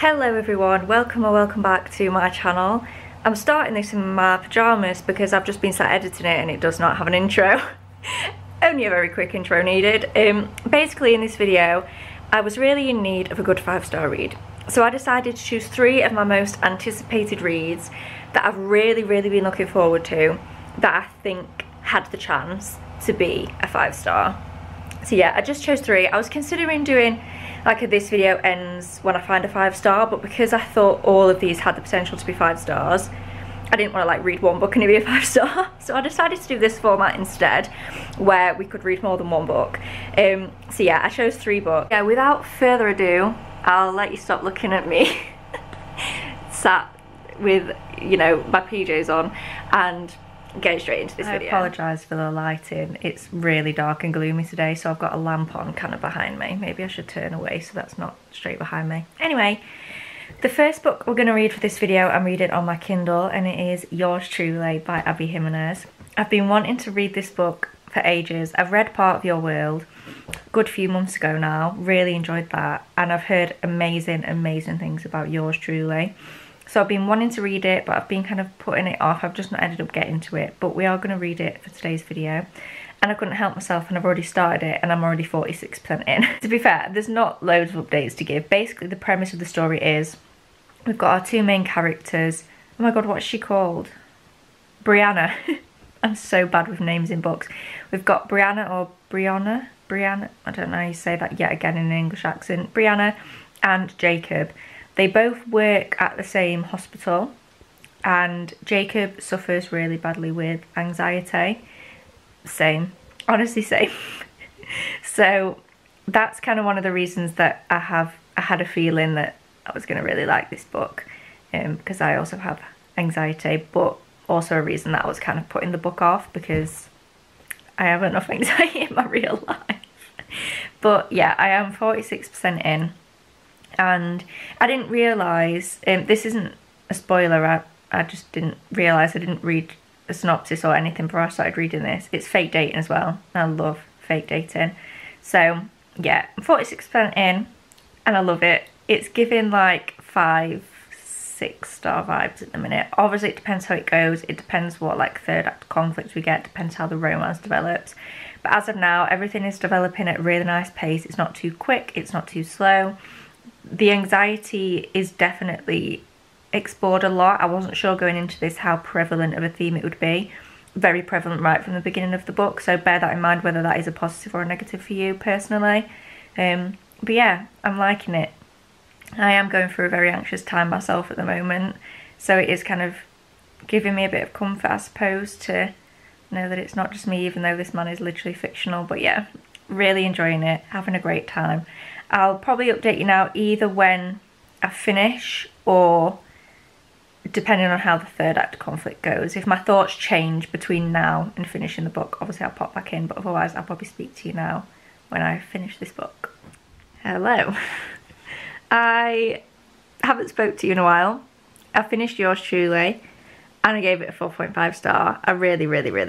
Hello everyone, welcome or welcome back to my channel. I'm starting this in my pyjamas because I've just been sat editing it and it does not have an intro. Only a very quick intro needed. Basically in this video I was really in need of a good 5-star read. So I decided to choose 3 of my most anticipated reads that I've really been looking forward to, that I think had the chance to be a 5-star. So yeah, I just chose 3. I was considering doing like this video ends when I find a 5-star, but because I thought all of these had the potential to be 5 stars, I didn't want to like read one book and it be a 5-star. So I decided to do this format instead, where we could read more than one book. So yeah, I chose 3 books. Yeah, without further ado, I'll let you stop looking at me sat with, you know, my PJs on and get straight into this video. I apologise for the lighting. It's really dark and gloomy today, so I've got a lamp on kind of behind me. Maybe I should turn away so that's not straight behind me. Anyway, the first book we're going to read for this video, I'm reading on my Kindle, and it is Yours Truly by Abby Jimenez. I've been wanting to read this book for ages. I've read Part of Your World a good few months ago now, really enjoyed that, and I've heard amazing things about Yours Truly. So I've been wanting to read it, but I've been kind of putting it off. I've just not ended up getting to it, but we are going to read it for today's video. And I couldn't help myself, and I've already started it, and I'm already 46% in. To be fair, there's not loads of updates to give. Basically, the premise of the story is we've got our 2 main characters. Oh my god, what's she called? Brianna. I'm so bad with names in books. We've got Brianna or Brianna, I don't know how you say that yet again in an English accent. Brianna and Jacob. They both work at the same hospital, and Jacob suffers really badly with anxiety. Same, honestly same. So that's kind of one of the reasons that I had a feeling that I was going to really like this book, because I also have anxiety, but also a reason that I was kind of putting the book off because I have enough anxiety in my real life. But yeah, I am 46% in. And I didn't realise, this isn't a spoiler, I just didn't realise, I didn't read a synopsis or anything before I started reading this. It's fake dating as well. I love fake dating. So yeah, I'm 46% in and I love it. It's giving like 5-6 star vibes at the minute. Obviously it depends how it goes. It depends what like 3rd act conflict we get, depends how the romance develops. But as of now, everything is developing at a really nice pace. It's not too quick, it's not too slow. The anxiety is definitely explored a lot. I wasn't sure going into this how prevalent of a theme it would be. Very prevalent right from the beginning of the book, so bear that in mind whether that is a positive or a negative for you personally. But yeah, I'm liking it. I am going through a very anxious time myself at the moment, so it is kind of giving me a bit of comfort, I suppose, to know that it's not just me, even though this man is literally fictional. But yeah, really enjoying it, having a great time. I'll probably update you now either when I finish or depending on how the 3rd act conflict goes. If my thoughts change between now and finishing the book, obviously I'll pop back in, but otherwise I'll probably speak to you now when I finish this book. Hello. I haven't spoke to you in a while. I finished Yours Truly and I gave it a 4.5 star. I really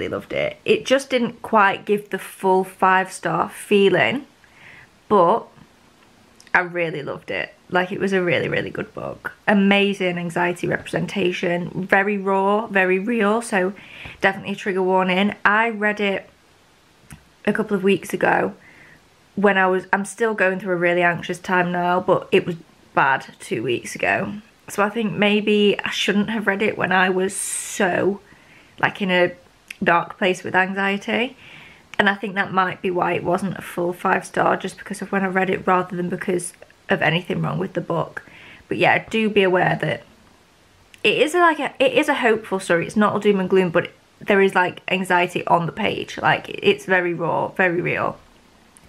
loved it. It just didn't quite give the full 5-star feeling, but I really loved it. Like, it was a really good book. Amazing anxiety representation. Very raw, very real, so definitely a trigger warning. I read it a couple of weeks ago when I'm still going through a really anxious time now, but it was bad 2 weeks ago. So I think maybe I shouldn't have read it when I was so, like, in a dark place with anxiety. And I think that might be why it wasn't a full 5-star, just because of when I read it rather than because of anything wrong with the book. But yeah, do be aware that it is a hopeful story. It's not all doom and gloom, but there is like anxiety on the page. Like, it's very raw, very real.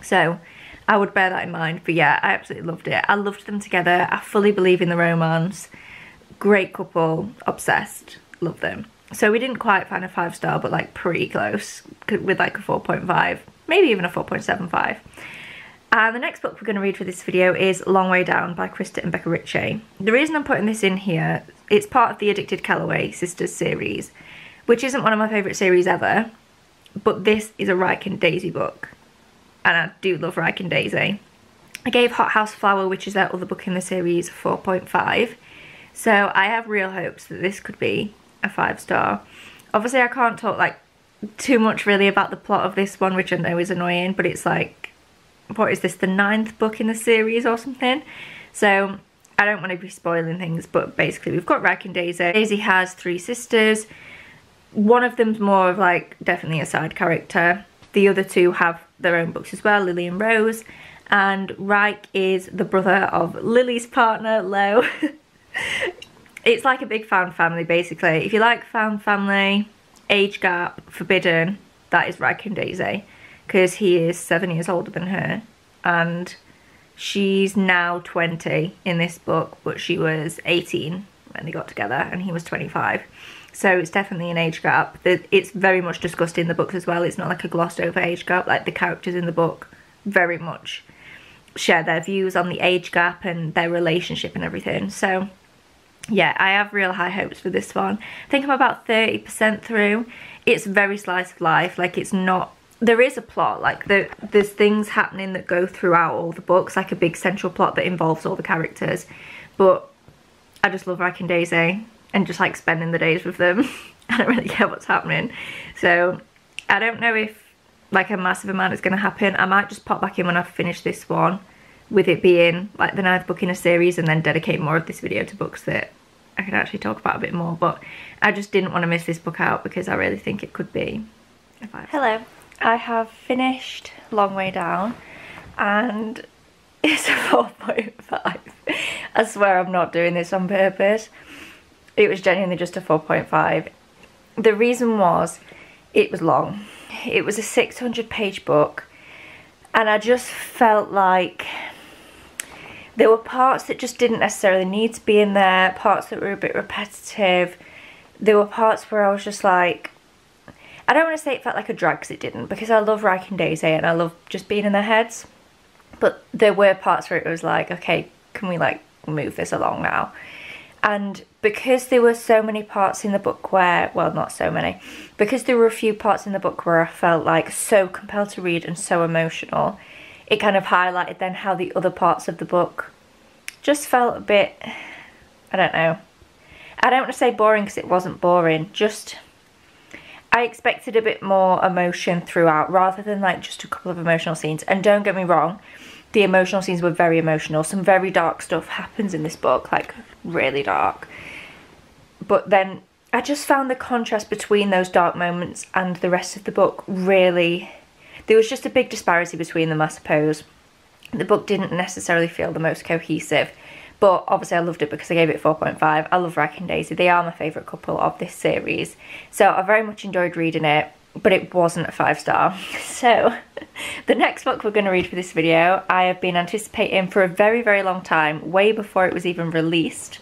So I would bear that in mind. But yeah, I absolutely loved it. I loved them together. I fully believe in the romance. Great couple, obsessed, love them. So we didn't quite find a 5-star, but like pretty close, with like a 4.5, maybe even a 4.75. And the next book we're going to read for this video is Long Way Down by Krista and Becca Ritchie. The reason I'm putting this in here, it's part of the Addicted Calloway Sisters series, which isn't one of my favourite series ever, but this is a Ryke and Daisy book. And I do love Ryke and Daisy. I gave Hot House Flower, which is their other book in the series, 4.5. So I have real hopes that this could be a 5-star. Obviously I can't talk like too much really about the plot of this one, which I know is annoying, but it's like, what is this, the 9th book in the series or something? So I don't want to be spoiling things, but basically we've got Reich and Daisy. Daisy has 3 sisters. One of them's more of like definitely a side character. The other 2 have their own books as well, Lily and Rose. And Reich is the brother of Lily's partner, Lo. It's like a big found family basically. If you like found family, age gap, forbidden, that is Reich and Daisy. Because he is 7 years older than her. And she's now 20 in this book, but she was 18 when they got together and he was 25. So it's definitely an age gap. It's very much discussed in the books as well. It's not like a glossed over age gap. Like the characters in the book very much share their views on the age gap and their relationship and everything. So yeah, I have real high hopes for this one. I think I'm about 30% through. It's very slice of life. Like it's not, there is a plot, like there's things happening that go throughout all the books, like a big central plot that involves all the characters. But I just love Reich and Daisy and just like spending the days with them. I don't really care what's happening. So I don't know if like a massive amount is going to happen. I might just pop back in when I've finished this one, with it being like the 9th book in a series, and then dedicate more of this video to books that I could actually talk about a bit more. But I just didn't want to miss this book out because I really think it could be a 5. Hello, I have finished Long Way Down and it's a 4.5. I swear I'm not doing this on purpose. It was genuinely just a 4.5. The reason was it was long. It was a 600-page book and I just felt like there were parts that just didn't necessarily need to be in there, parts that were a bit repetitive. There were parts where I was just like, I don't want to say it felt like a drag because it didn't, because I love Reich and Daisy and I love just being in their heads. But there were parts where it was like, okay, can we like move this along now? And because there were so many parts in the book where, well, not so many, because there were a few parts in the book where I felt like so compelled to read and so emotional, it kind of highlighted then how the other parts of the book just felt a bit, I don't know. I don't want to say boring because it wasn't boring, just I expected a bit more emotion throughout rather than like just a couple of emotional scenes. And don't get me wrong, the emotional scenes were very emotional. Some very dark stuff happens in this book, like really dark. But then I just found the contrast between those dark moments and the rest of the book really, there was just a big disparity between them, I suppose. The book didn't necessarily feel the most cohesive, but obviously I loved it because I gave it 4.5. I love Reich and Daisy. They are my favourite couple of this series. So I very much enjoyed reading it, but it wasn't a 5-star. So the next book we're going to read for this video, I have been anticipating for a very, very long time, way before it was even released.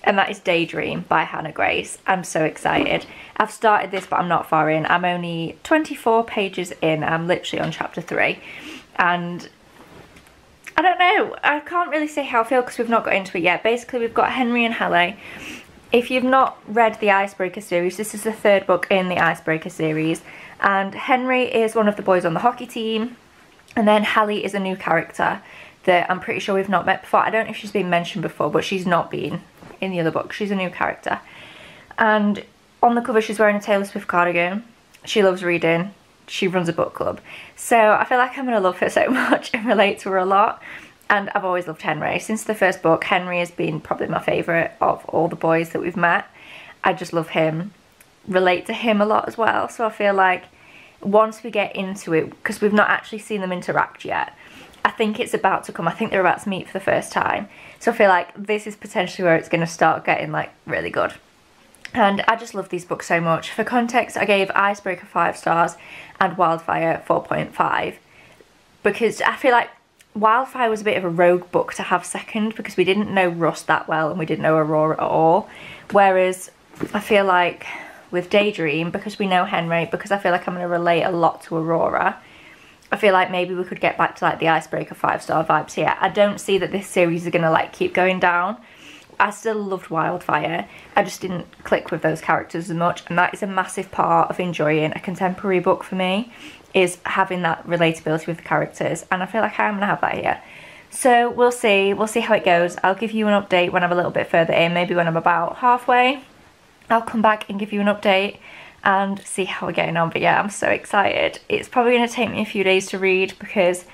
And that is Daydream by Hannah Grace. I'm so excited. I've started this, but I'm not far in. I'm only 24 pages in. I'm literally on chapter 3. And I don't know. I can't really say how I feel because we've not got into it yet. Basically, we've got Henry and Hallie. If you've not read the Icebreaker series, this is the 3rd book in the Icebreaker series. And Henry is one of the boys on the hockey team. And then Hallie is a new character that I'm pretty sure we've not met before. I don't know if she's been mentioned before, but she's not been in the other book. She's a new character. And on the cover she's wearing a Taylor Swift cardigan. She loves reading. She runs a book club. So I feel like I'm going to love her so much and relate to her a lot. And I've always loved Henry. Since the first book, Henry has been probably my favourite of all the boys that we've met. I just love him. Relate to him a lot as well. So I feel like once we get into it, because we've not actually seen them interact yet, I think it's about to come. I think they're about to meet for the first time. So I feel like this is potentially where it's going to start getting like really good. And I just love these books so much. For context, I gave Icebreaker 5 stars and Wildfire 4.5 because I feel like Wildfire was a bit of a rogue book to have second because we didn't know Russ that well and we didn't know Aurora at all. Whereas I feel like with Daydream, because we know Henry, because I feel like I'm going to relate a lot to Aurora, I feel like maybe we could get back to like the Icebreaker 5-star vibes here. I don't see that this series is going to like keep going down. I still loved Wildfire. I just didn't click with those characters as much, and that is a massive part of enjoying a contemporary book for me, is having that relatability with the characters, and I feel like I'm going to have that here. So we'll see how it goes. I'll give you an update when I'm a little bit further in, maybe when I'm about halfway. I'll come back and give you an update and see how we're getting on. But yeah, I'm so excited. It's probably going to take me a few days to read because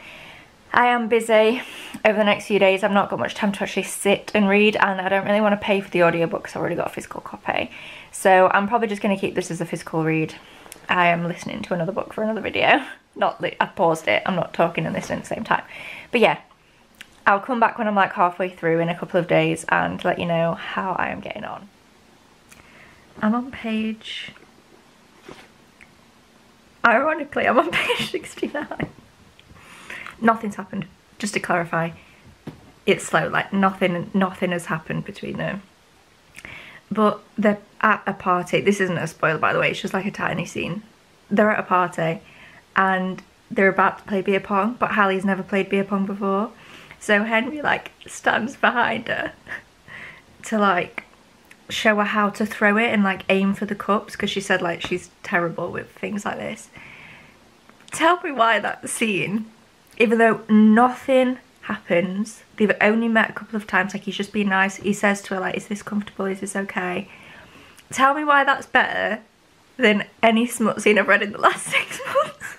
I am busy over the next few days. I've not got much time to actually sit and read, and I don't really want to pay for the audiobook because I've already got a physical copy. So I'm probably just going to keep this as a physical read. I am listening to another book for another video. Not that I paused it, I'm not talking and listening at the same time. But yeah, I'll come back when I'm like halfway through in a couple of days and let you know how I am getting on. I'm on page... Ironically, I'm on page 69. Nothing's happened. Just to clarify, it's slow. Like nothing has happened between them. But they're at a party. This isn't a spoiler, by the way. It's just like a tiny scene. They're at a party, and they're about to play beer pong. But Hallie's never played beer pong before, so Henry like stands behind her to like show her how to throw it and like aim for the cups, because she said like she's terrible with things like this. Tell me why that scene, even though nothing happens, they've only met a couple of times, like he's just being nice, he says to her like, is this comfortable, is this okay? Tell me why that's better than any smut scene I've read in the last 6 months.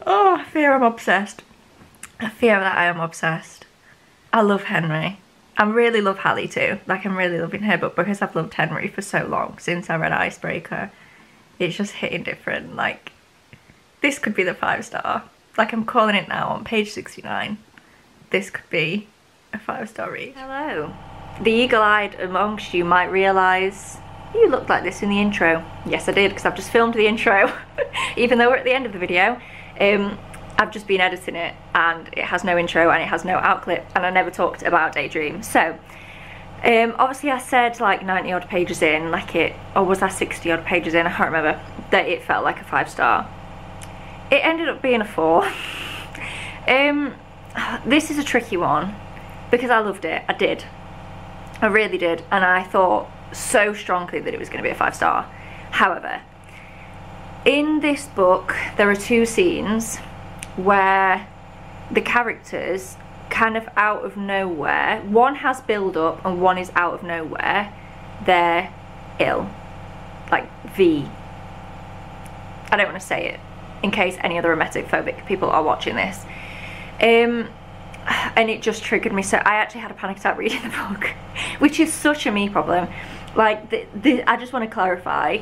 Oh, I fear I'm obsessed. I fear that I am obsessed. I love Henry. I really love Hallie too, like I'm really loving her, but because I've loved Henry for so long, since I read Icebreaker, it's just hitting different. Like, this could be the 5-star. Like, I'm calling it now on page 69. This could be a 5-star read. Hello. The eagle-eyed amongst you might realise you looked like this in the intro. Yes, I did, because I've just filmed the intro. Even though we're at the end of the video, I've just been editing it and it has no intro and it has no out clip, and I never talked about Daydream. So obviously I said like 90 odd pages in, like it, or was I 60 odd pages in, I can't remember, that it felt like a 5-star. It ended up being a 4. This is a tricky one because I loved it. I really did, and I thought so strongly that it was going to be a 5-star. However, in this book there are 2 scenes where the characters kind of out of nowhere, one has build up and one is out of nowhere, they're ill, like V. I don't want to say it in case any other emetophobic people are watching this, and it just triggered me. So I actually had a panic attack reading the book, which is such a me problem. Like I just want to clarify,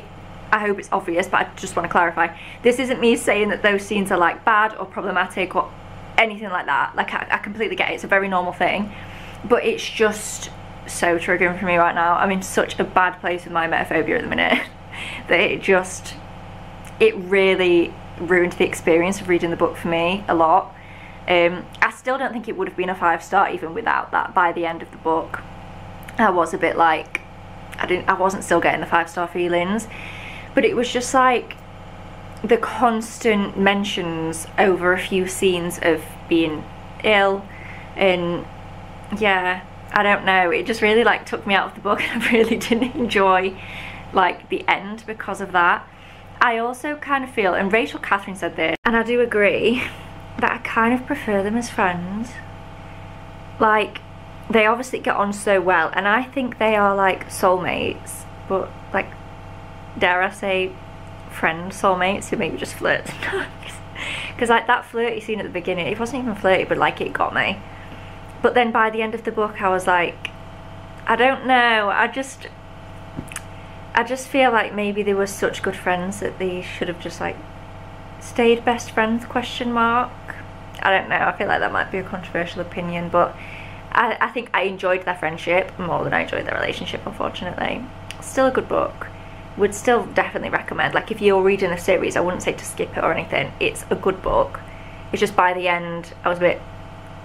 I hope it's obvious, but I just want to clarify, this isn't me saying that those scenes are like bad or problematic or anything like that. Like I completely get it, it's a very normal thing, but it's just so triggering for me right now. I'm in such a bad place with my emetophobia at the minute that it really ruined the experience of reading the book for me a lot. I still don't think it would have been a 5-star even without that. By the end of the book I was a bit like, I wasn't still getting the 5-star feelings, but it was just like the constant mentions over a few scenes of being ill, and yeah, I don't know, it just really like took me out of the book, and I really didn't enjoy like the end because of that. I also kind of feel, and Rachel Catherine said this, and I do agree, that I kind of prefer them as friends. Like, they obviously get on so well, and I think they are like soulmates, but like, dare I say friend soulmates who maybe just flirt sometimes. Because like that flirty scene at the beginning, it wasn't even flirty, but like it got me. But then by the end of the book I was like, I don't know, I just feel like maybe they were such good friends that they should have just like stayed best friends, question mark. I don't know, I feel like that might be a controversial opinion, but I think I enjoyed their friendship more than I enjoyed their relationship, unfortunately. Still a good book, would still definitely recommend. Like if you're reading a series, I wouldn't say to skip it or anything, it's a good book. It's just by the end I was a bit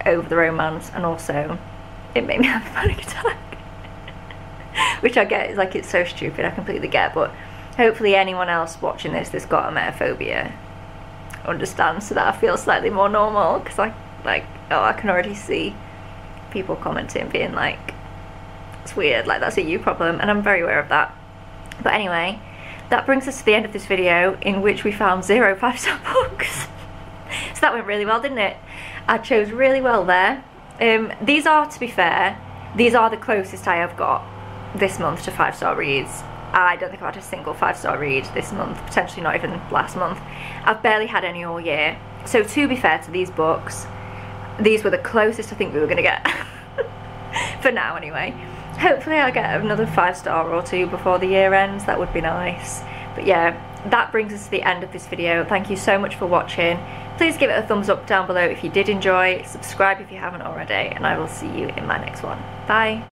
over the romance, and also it made me have a panic attack. Which I get, is like, it's so stupid, I completely get, but hopefully anyone else watching this that's got emetophobia understands, so that I feel slightly more normal, because I can already see people commenting being like, it's weird, like that's a you problem, and I'm very aware of that. But anyway, that brings us to the end of this video, in which we found 0 5-star books. So that went really well, didn't it? I chose really well there. These are, to be fair, these are the closest I have got this month to 5-star reads. I don't think I've had a single 5-star read this month, potentially not even last month. I've barely had any all year. So to be fair to these books, these were the closest I think we were going to get. For now anyway. Hopefully I'll get another 5-star or 2 before the year ends, that would be nice. But yeah, that brings us to the end of this video. Thank you so much for watching. Please give it a thumbs up down below if you did enjoy, subscribe if you haven't already, and I will see you in my next one. Bye!